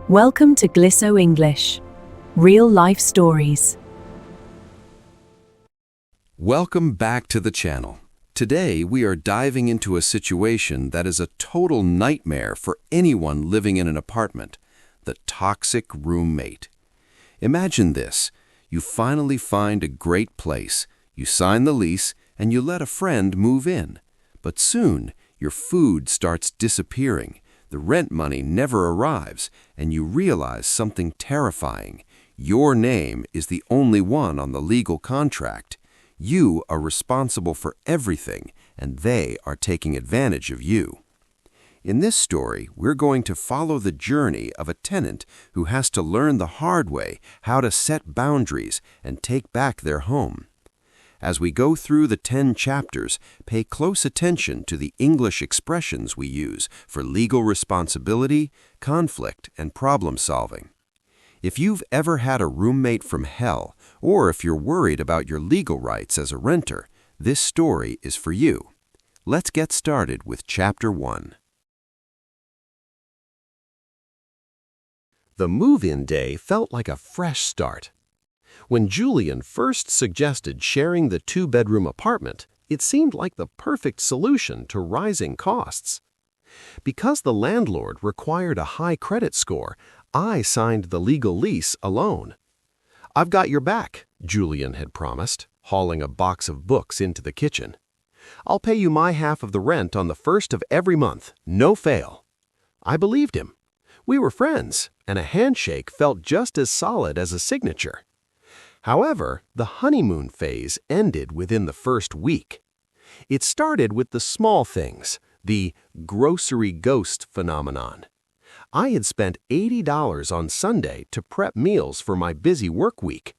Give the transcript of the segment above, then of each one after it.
Welcome to Glisso English. Real life stories. Welcome back to the channel. Today we are diving into a situation that is a total nightmare for anyone living in an apartment: the toxic roommate. Imagine this. You finally find a great place, you sign the lease, and you let a friend move in. But soon, your food starts disappearing, the rent money never arrives, and you realize something terrifying. Your name is the only one on the legal contract. You are responsible for everything, and they are taking advantage of you. In this story, we're going to follow the journey of a tenant who has to learn the hard way how to set boundaries and take back their home. As we go through the 10 chapters, pay close attention to the English expressions we use for legal responsibility, conflict, and problem solving. If you've ever had a roommate from hell, or if you're worried about your legal rights as a renter, this story is for you. Let's get started with Chapter 1. The move-in day felt like a fresh start. When Julian first suggested sharing the 2-bedroom apartment, it seemed like the perfect solution to rising costs. Because the landlord required a high credit score, I signed the legal lease alone. "I've got your back," Julian had promised, hauling a box of books into the kitchen. "I'll pay you my half of the rent on the first of every month, no fail." I believed him. We were friends, and a handshake felt just as solid as a signature. However, the honeymoon phase ended within the first week. It started with the small things, the grocery ghost phenomenon. I had spent $80 on Sunday to prep meals for my busy work week.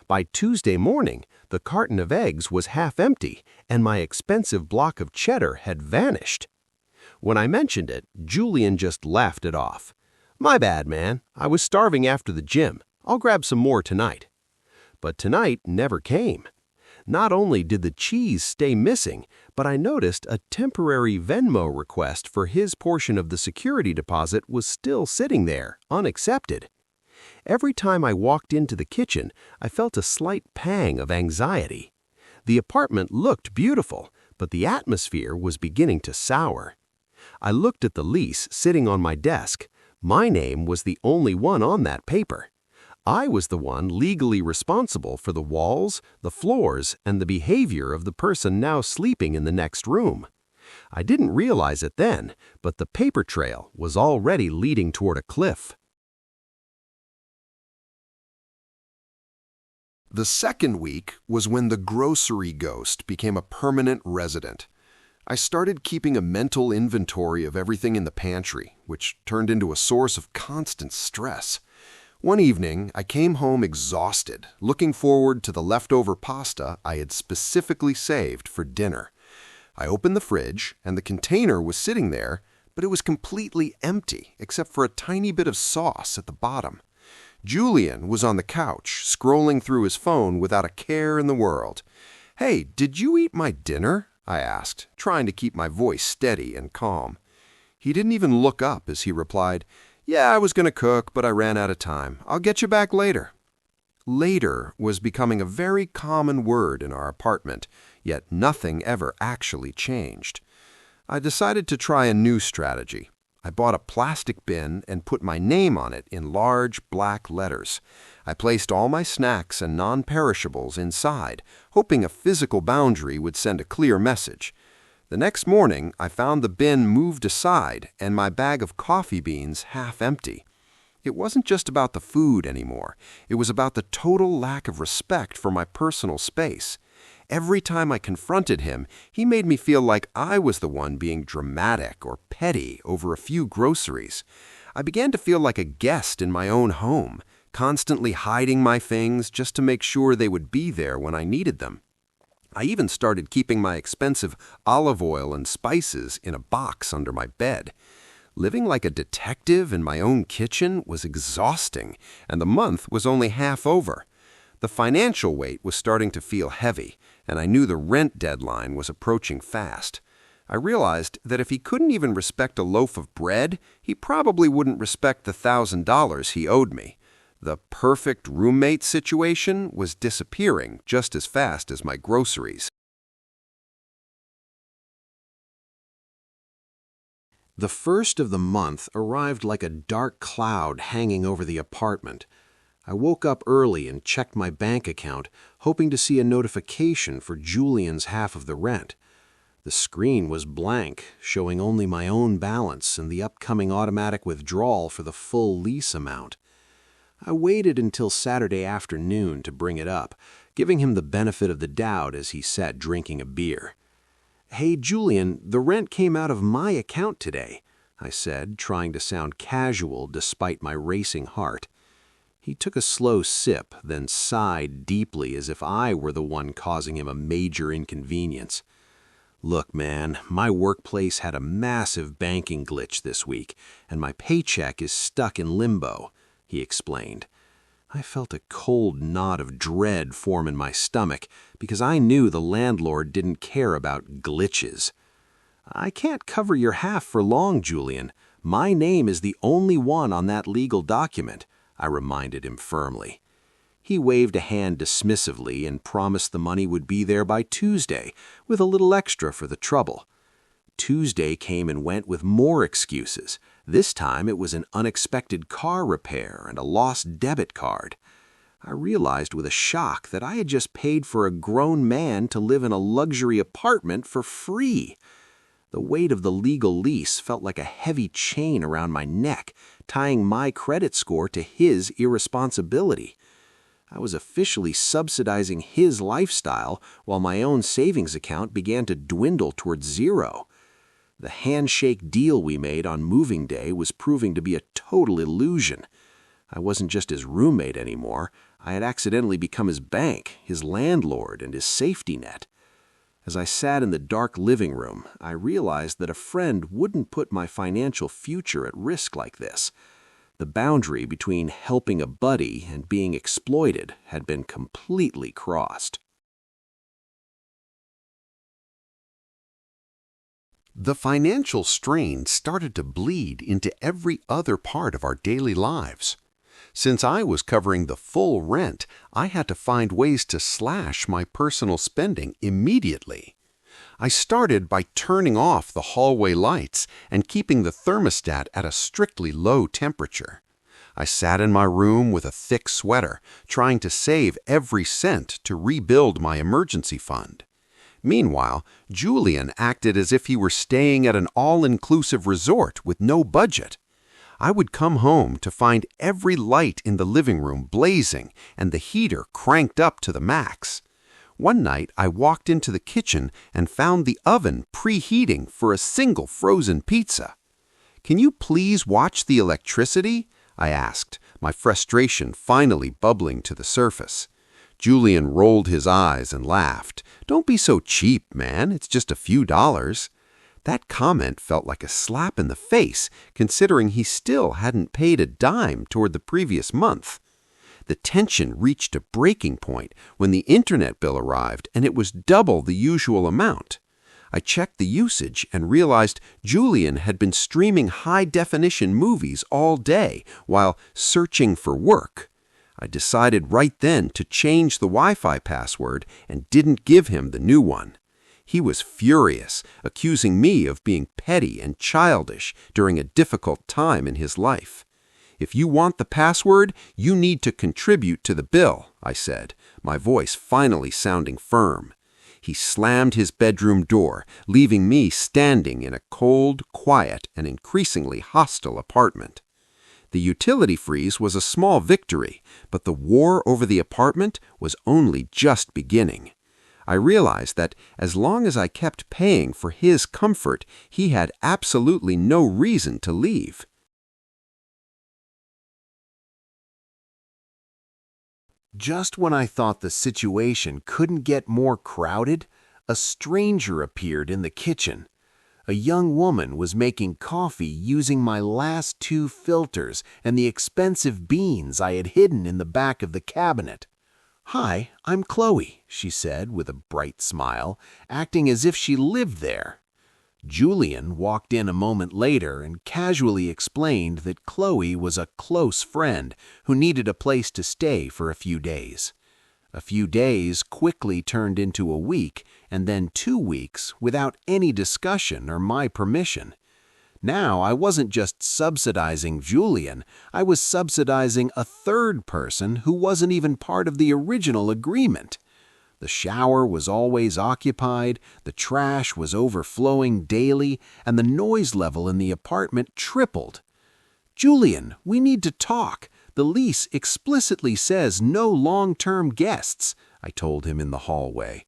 By Tuesday morning, the carton of eggs was half empty, and my expensive block of cheddar had vanished. When I mentioned it, Julian just laughed it off. "My bad, man. I was starving after the gym. I'll grab some more tonight." But tonight never came. Not only did the cheese stay missing, but I noticed a temporary Venmo request for his portion of the security deposit was still sitting there, unaccepted. Every time I walked into the kitchen, I felt a slight pang of anxiety. The apartment looked beautiful, but the atmosphere was beginning to sour. I looked at the lease sitting on my desk. My name was the only one on that paper. I was the one legally responsible for the walls, the floors, and the behavior of the person now sleeping in the next room. I didn't realize it then, but the paper trail was already leading toward a cliff. The second week was when the grocery ghost became a permanent resident. I started keeping a mental inventory of everything in the pantry, which turned into a source of constant stress. One evening, I came home exhausted, looking forward to the leftover pasta I had specifically saved for dinner. I opened the fridge, and the container was sitting there, but it was completely empty, except for a tiny bit of sauce at the bottom. Julian was on the couch, scrolling through his phone without a care in the world. "Hey, did you eat my dinner?" I asked, trying to keep my voice steady and calm. He didn't even look up as he replied, "Yeah, I was going to cook, but I ran out of time. I'll get you back later." Later was becoming a very common word in our apartment, yet nothing ever actually changed. I decided to try a new strategy. I bought a plastic bin and put my name on it in large black letters. I placed all my snacks and non-perishables inside, hoping a physical boundary would send a clear message. The next morning, I found the bin moved aside and my bag of coffee beans half empty. It wasn't just about the food anymore. It was about the total lack of respect for my personal space. Every time I confronted him, he made me feel like I was the one being dramatic or petty over a few groceries. I began to feel like a guest in my own home, constantly hiding my things just to make sure they would be there when I needed them. I even started keeping my expensive olive oil and spices in a box under my bed. Living like a detective in my own kitchen was exhausting, and the month was only half over. The financial weight was starting to feel heavy, and I knew the rent deadline was approaching fast. I realized that if he couldn't even respect a loaf of bread, he probably wouldn't respect the $1,000 he owed me. The perfect roommate situation was disappearing just as fast as my groceries. The first of the month arrived like a dark cloud hanging over the apartment. I woke up early and checked my bank account, hoping to see a notification for Julian's half of the rent. The screen was blank, showing only my own balance and the upcoming automatic withdrawal for the full lease amount. I waited until Saturday afternoon to bring it up, giving him the benefit of the doubt as he sat drinking a beer. "Hey, Julian, the rent came out of my account today," I said, trying to sound casual despite my racing heart. He took a slow sip, then sighed deeply as if I were the one causing him a major inconvenience. "Look, man, my workplace had a massive banking glitch this week, and my paycheck is stuck in limbo," he explained. I felt a cold knot of dread form in my stomach because I knew the landlord didn't care about glitches. "I can't cover your half for long, Julian. My name is the only one on that legal document," I reminded him firmly. He waved a hand dismissively and promised the money would be there by Tuesday, with a little extra for the trouble. Tuesday came and went with more excuses. This time it was an unexpected car repair and a lost debit card. I realized with a shock that I had just paid for a grown man to live in a luxury apartment for free. The weight of the legal lease felt like a heavy chain around my neck, tying my credit score to his irresponsibility. I was officially subsidizing his lifestyle while my own savings account began to dwindle towards zero. The handshake deal we made on moving day was proving to be a total illusion. I wasn't just his roommate anymore. I had accidentally become his bank, his landlord, and his safety net. As I sat in the dark living room, I realized that a friend wouldn't put my financial future at risk like this. The boundary between helping a buddy and being exploited had been completely crossed. The financial strain started to bleed into every other part of our daily lives. Since I was covering the full rent, I had to find ways to slash my personal spending immediately. I started by turning off the hallway lights and keeping the thermostat at a strictly low temperature. I sat in my room with a thick sweater, trying to save every cent to rebuild my emergency fund. Meanwhile, Julian acted as if he were staying at an all-inclusive resort with no budget. I would come home to find every light in the living room blazing and the heater cranked up to the max. One night, I walked into the kitchen and found the oven preheating for a single frozen pizza. "Can you please watch the electricity?" I asked, my frustration finally bubbling to the surface. Julian rolled his eyes and laughed. "Don't be so cheap, man. It's just a few dollars." That comment felt like a slap in the face, considering he still hadn't paid a dime toward the previous month. The tension reached a breaking point when the internet bill arrived and it was double the usual amount. I checked the usage and realized Julian had been streaming high-definition movies all day while searching for work. I decided right then to change the Wi-Fi password and didn't give him the new one. He was furious, accusing me of being petty and childish during a difficult time in his life. "If you want the password, you need to contribute to the bill," I said, my voice finally sounding firm. He slammed his bedroom door, leaving me standing in a cold, quiet, and increasingly hostile apartment. The utility freeze was a small victory, but the war over the apartment was only just beginning. I realized that as long as I kept paying for his comfort, he had absolutely no reason to leave. Just when I thought the situation couldn't get more crowded, a stranger appeared in the kitchen. A young woman was making coffee using my last 2 filters and the expensive beans I had hidden in the back of the cabinet. "Hi, I'm Chloe," she said with a bright smile, acting as if she lived there. Julian walked in a moment later and casually explained that Chloe was a close friend who needed a place to stay for a few days. A few days quickly turned into a week, and then 2 weeks without any discussion or my permission. Now I wasn't just subsidizing Julian, I was subsidizing a third person who wasn't even part of the original agreement. The shower was always occupied, the trash was overflowing daily, and the noise level in the apartment tripled. "Julian, we need to talk. The lease explicitly says no long-term guests," I told him in the hallway.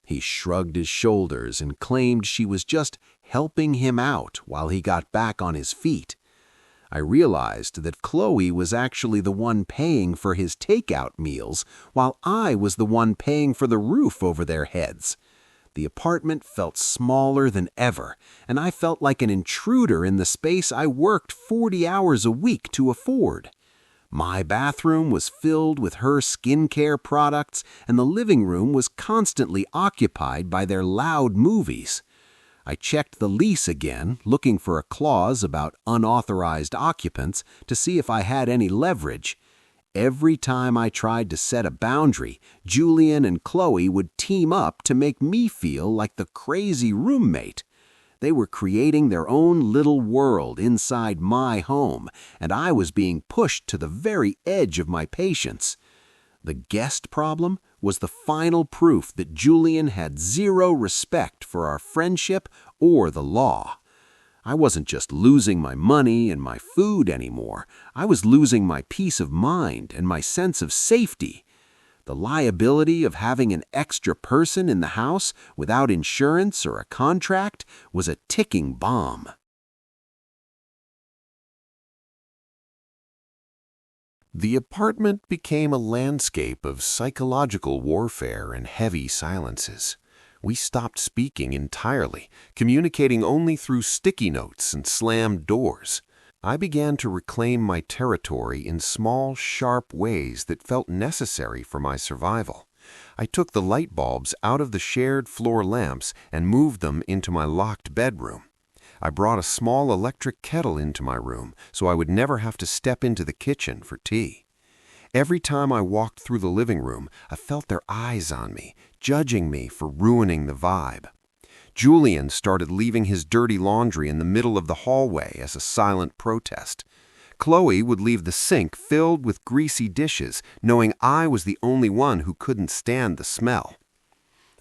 He shrugged his shoulders and claimed she was just helping him out while he got back on his feet. I realized that Chloe was actually the one paying for his takeout meals, while I was the one paying for the roof over their heads. The apartment felt smaller than ever, and I felt like an intruder in the space I worked 40 hours a week to afford. My bathroom was filled with her skincare products, and the living room was constantly occupied by their loud movies. I checked the lease again, looking for a clause about unauthorized occupants to see if I had any leverage. Every time I tried to set a boundary, Julian and Chloe would team up to make me feel like the crazy roommate. They were creating their own little world inside my home, and I was being pushed to the very edge of my patience. The guest problem was the final proof that Julian had zero respect for our friendship or the law. I wasn't just losing my money and my food anymore. I was losing my peace of mind and my sense of safety. The liability of having an extra person in the house without insurance or a contract was a ticking bomb. The apartment became a landscape of psychological warfare and heavy silences. We stopped speaking entirely, communicating only through sticky notes and slammed doors. I began to reclaim my territory in small, sharp ways that felt necessary for my survival. I took the light bulbs out of the shared floor lamps and moved them into my locked bedroom. I brought a small electric kettle into my room so I would never have to step into the kitchen for tea. Every time I walked through the living room, I felt their eyes on me, judging me for ruining the vibe. Julian started leaving his dirty laundry in the middle of the hallway as a silent protest. Chloe would leave the sink filled with greasy dishes, knowing I was the only one who couldn't stand the smell.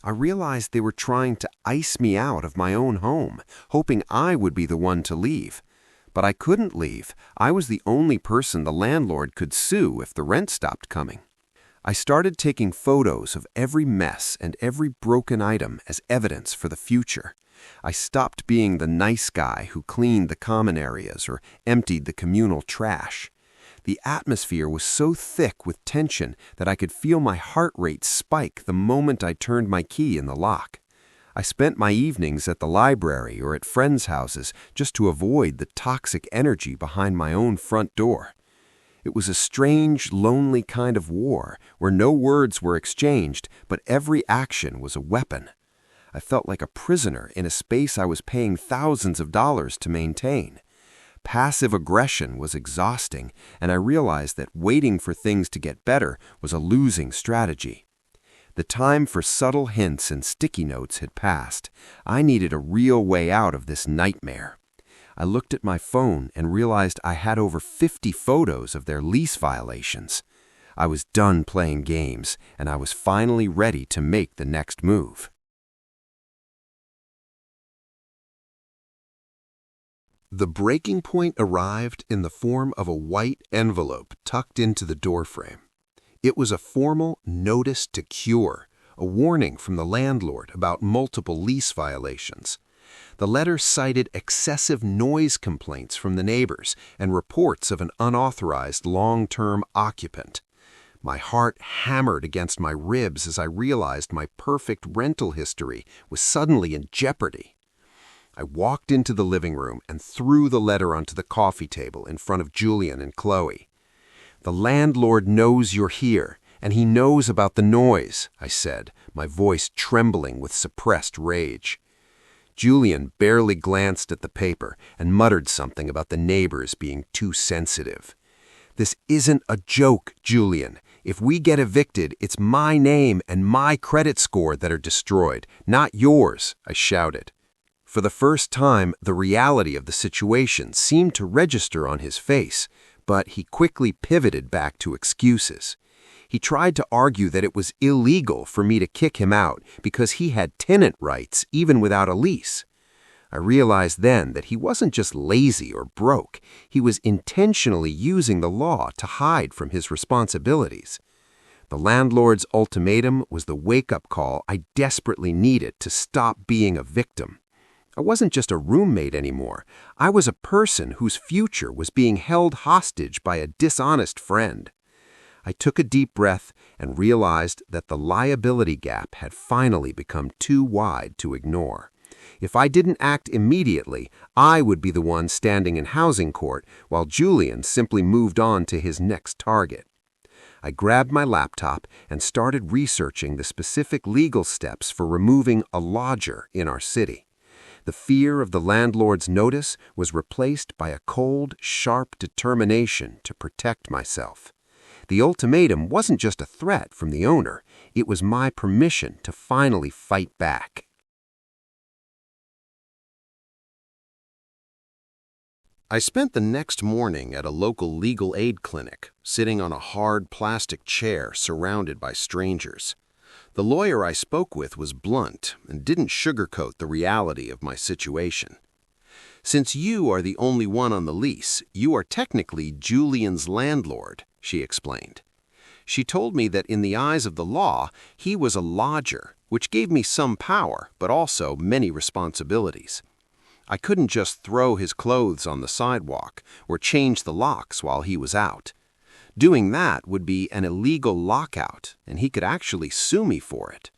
I realized they were trying to ice me out of my own home, hoping I would be the one to leave. But I couldn't leave. I was the only person the landlord could sue if the rent stopped coming. I started taking photos of every mess and every broken item as evidence for the future. I stopped being the nice guy who cleaned the common areas or emptied the communal trash. The atmosphere was so thick with tension that I could feel my heart rate spike the moment I turned my key in the lock. I spent my evenings at the library or at friends' houses just to avoid the toxic energy behind my own front door. It was a strange, lonely kind of war where no words were exchanged, but every action was a weapon. I felt like a prisoner in a space I was paying thousands of dollars to maintain. Passive aggression was exhausting, and I realized that waiting for things to get better was a losing strategy. The time for subtle hints and sticky notes had passed. I needed a real way out of this nightmare. I looked at my phone and realized I had over 50 photos of their lease violations. I was done playing games, and I was finally ready to make the next move. The breaking point arrived in the form of a white envelope tucked into the doorframe. It was a formal notice to cure, a warning from the landlord about multiple lease violations. The letter cited excessive noise complaints from the neighbors and reports of an unauthorized long-term occupant. My heart hammered against my ribs as I realized my perfect rental history was suddenly in jeopardy. I walked into the living room and threw the letter onto the coffee table in front of Julian and Chloe. "The landlord knows you're here, and he knows about the noise," I said, my voice trembling with suppressed rage. Julian barely glanced at the paper and muttered something about the neighbors being too sensitive. "This isn't a joke, Julian. If we get evicted, it's my name and my credit score that are destroyed, not yours," I shouted. For the first time, the reality of the situation seemed to register on his face, but he quickly pivoted back to excuses. He tried to argue that it was illegal for me to kick him out because he had tenant rights even without a lease. I realized then that he wasn't just lazy or broke, he was intentionally using the law to hide from his responsibilities. The landlord's ultimatum was the wake-up call I desperately needed to stop being a victim. I wasn't just a roommate anymore. I was a person whose future was being held hostage by a dishonest friend. I took a deep breath and realized that the liability gap had finally become too wide to ignore. If I didn't act immediately, I would be the one standing in housing court while Julian simply moved on to his next target. I grabbed my laptop and started researching the specific legal steps for removing a lodger in our city. The fear of the landlord's notice was replaced by a cold, sharp determination to protect myself. The ultimatum wasn't just a threat from the owner, it was my permission to finally fight back. I spent the next morning at a local legal aid clinic, sitting on a hard plastic chair surrounded by strangers. The lawyer I spoke with was blunt and didn't sugarcoat the reality of my situation. "Since you are the only one on the lease, you are technically Julian's landlord," she explained. She told me that in the eyes of the law, he was a lodger, which gave me some power, but also many responsibilities. I couldn't just throw his clothes on the sidewalk or change the locks while he was out. Doing that would be an illegal lockout, and he could actually sue me for it.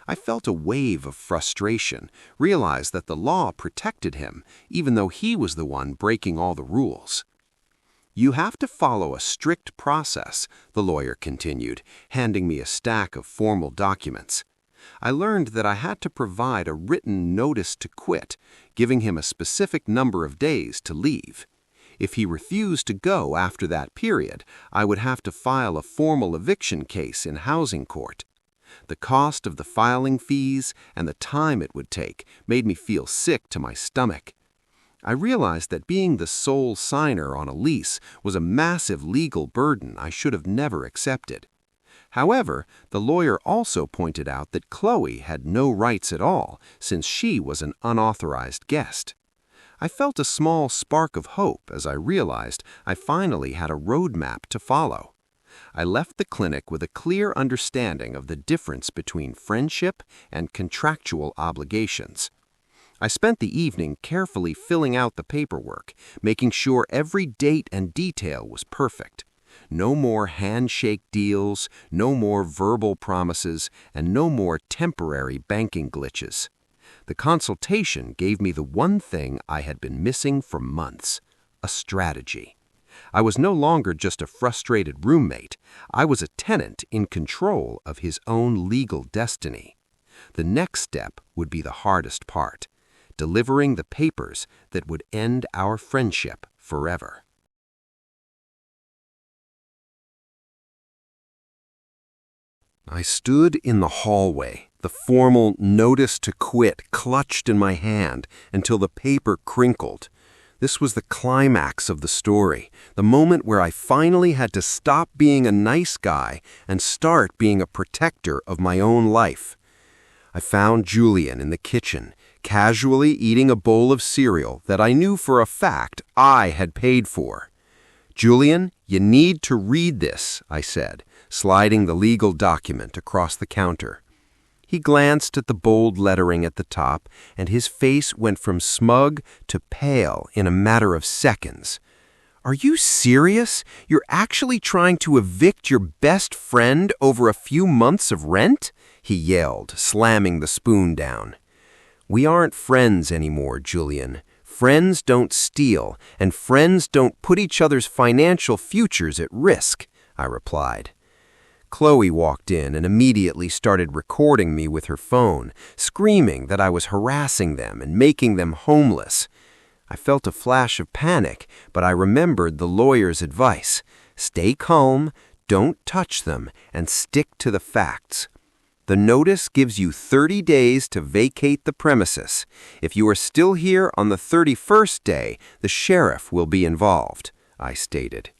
I felt a wave of frustration, realized that the law protected him, even though he was the one breaking all the rules. "You have to follow a strict process," the lawyer continued, handing me a stack of formal documents. I learned that I had to provide a written notice to quit, giving him a specific number of days to leave. If he refused to go after that period, I would have to file a formal eviction case in housing court. The cost of the filing fees and the time it would take made me feel sick to my stomach. I realized that being the sole signer on a lease was a massive legal burden I should have never accepted. However, the lawyer also pointed out that Chloe had no rights at all since she was an unauthorized guest. I felt a small spark of hope as I realized I finally had a roadmap to follow. I left the clinic with a clear understanding of the difference between friendship and contractual obligations. I spent the evening carefully filling out the paperwork, making sure every date and detail was perfect. No more handshake deals, no more verbal promises, and no more temporary banking glitches. The consultation gave me the one thing I had been missing for months: a strategy. I was no longer just a frustrated roommate. I was a tenant in control of his own legal destiny. The next step would be the hardest part: delivering the papers that would end our friendship forever. I stood in the hallway, the formal notice to quit clutched in my hand until the paper crinkled. This was the climax of the story, the moment where I finally had to stop being a nice guy and start being a protector of my own life. I found Julian in the kitchen, casually eating a bowl of cereal that I knew for a fact I had paid for. "Julian, you need to read this," I said, sliding the legal document across the counter. He glanced at the bold lettering at the top, and his face went from smug to pale in a matter of seconds. "Are you serious? You're actually trying to evict your best friend over a few months of rent?" he yelled, slamming the spoon down. "We aren't friends anymore, Julian. Friends don't steal, and friends don't put each other's financial futures at risk," I replied. Chloe walked in and immediately started recording me with her phone, screaming that I was harassing them and making them homeless. I felt a flash of panic, but I remembered the lawyer's advice. Stay calm, don't touch them, and stick to the facts. The notice gives you 30 days to vacate the premises. If you are still here on the 31st day, the sheriff will be involved, I stated.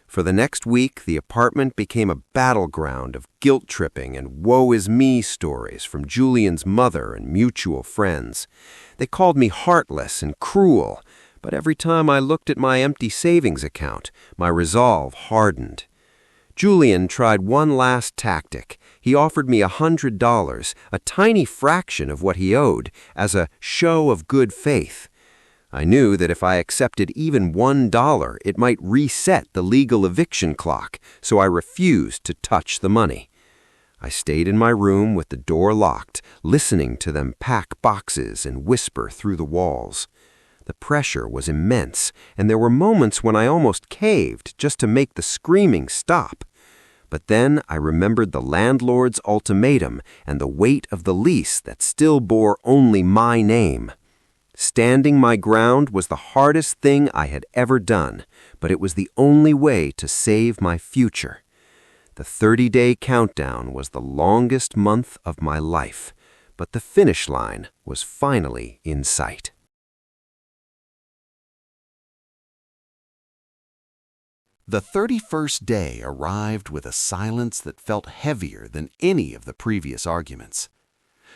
For the next week, the apartment became a battleground of guilt-tripping and woe-is-me stories from Julian's mother and mutual friends. They called me heartless and cruel, but every time I looked at my empty savings account, my resolve hardened. Julian tried one last tactic. He offered me $100, a tiny fraction of what he owed, as a show of good faith. I knew that if I accepted even $1, it might reset the legal eviction clock, so I refused to touch the money. I stayed in my room with the door locked, listening to them pack boxes and whisper through the walls. The pressure was immense, and there were moments when I almost caved just to make the screaming stop. But then I remembered the landlord's ultimatum and the weight of the lease that still bore only my name. Standing my ground was the hardest thing I had ever done, but it was the only way to save my future. The 30-day countdown was the longest month of my life, but the finish line was finally in sight. The 31st day arrived with a silence that felt heavier than any of the previous arguments.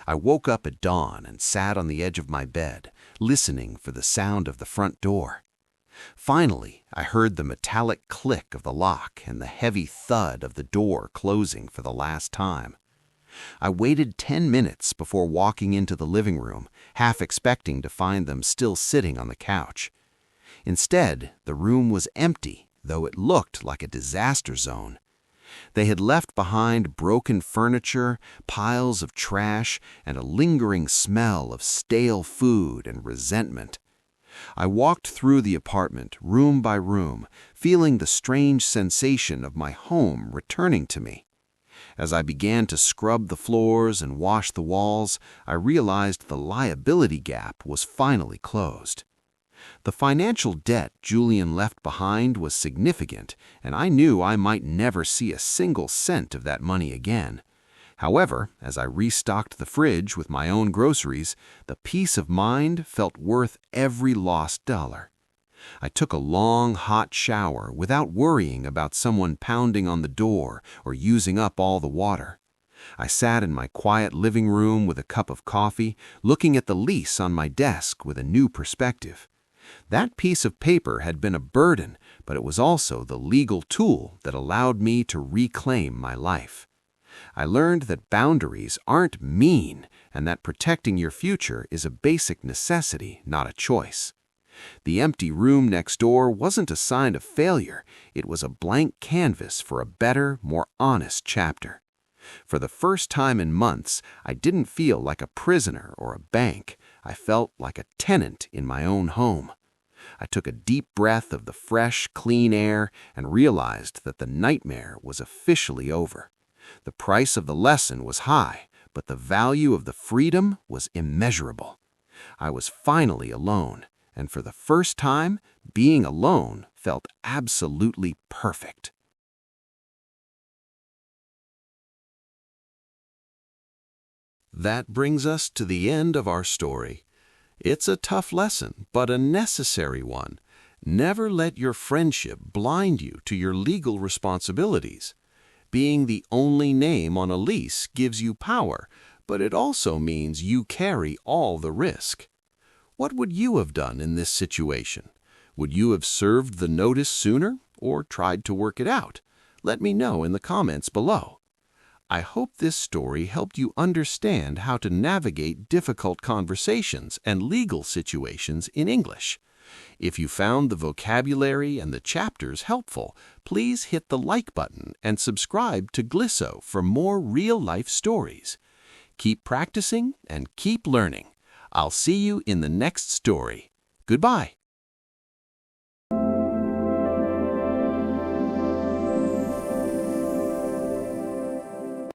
I woke up at dawn and sat on the edge of my bed, listening for the sound of the front door. Finally, I heard the metallic click of the lock and the heavy thud of the door closing for the last time. I waited 10 minutes before walking into the living room, half expecting to find them still sitting on the couch. Instead, the room was empty, though it looked like a disaster zone. They had left behind broken furniture, piles of trash, and a lingering smell of stale food and resentment. I walked through the apartment, room by room, feeling the strange sensation of my home returning to me. As I began to scrub the floors and wash the walls, I realized the liability gap was finally closed. The financial debt Julian left behind was significant, and I knew I might never see a single cent of that money again. However, as I restocked the fridge with my own groceries, the peace of mind felt worth every lost dollar. I took a long, hot shower without worrying about someone pounding on the door or using up all the water. I sat in my quiet living room with a cup of coffee, looking at the lease on my desk with a new perspective. That piece of paper had been a burden, but it was also the legal tool that allowed me to reclaim my life. I learned that boundaries aren't mean and that protecting your future is a basic necessity, not a choice. The empty room next door wasn't a sign of failure. It was a blank canvas for a better, more honest chapter. For the first time in months, I didn't feel like a prisoner or a bank. I felt like a tenant in my own home. I took a deep breath of the fresh, clean air and realized that the nightmare was officially over. The price of the lesson was high, but the value of the freedom was immeasurable. I was finally alone, and for the first time, being alone felt absolutely perfect. That brings us to the end of our story. It's a tough lesson, but a necessary one. Never let your friendship blind you to your legal responsibilities. Being the only name on a lease gives you power, but it also means you carry all the risk. What would you have done in this situation? Would you have served the notice sooner or tried to work it out? Let me know in the comments below. I hope this story helped you understand how to navigate difficult conversations and legal situations in English. If you found the vocabulary and the chapters helpful, please hit the like button and subscribe to Glisso for more real-life stories. Keep practicing and keep learning. I'll see you in the next story. Goodbye.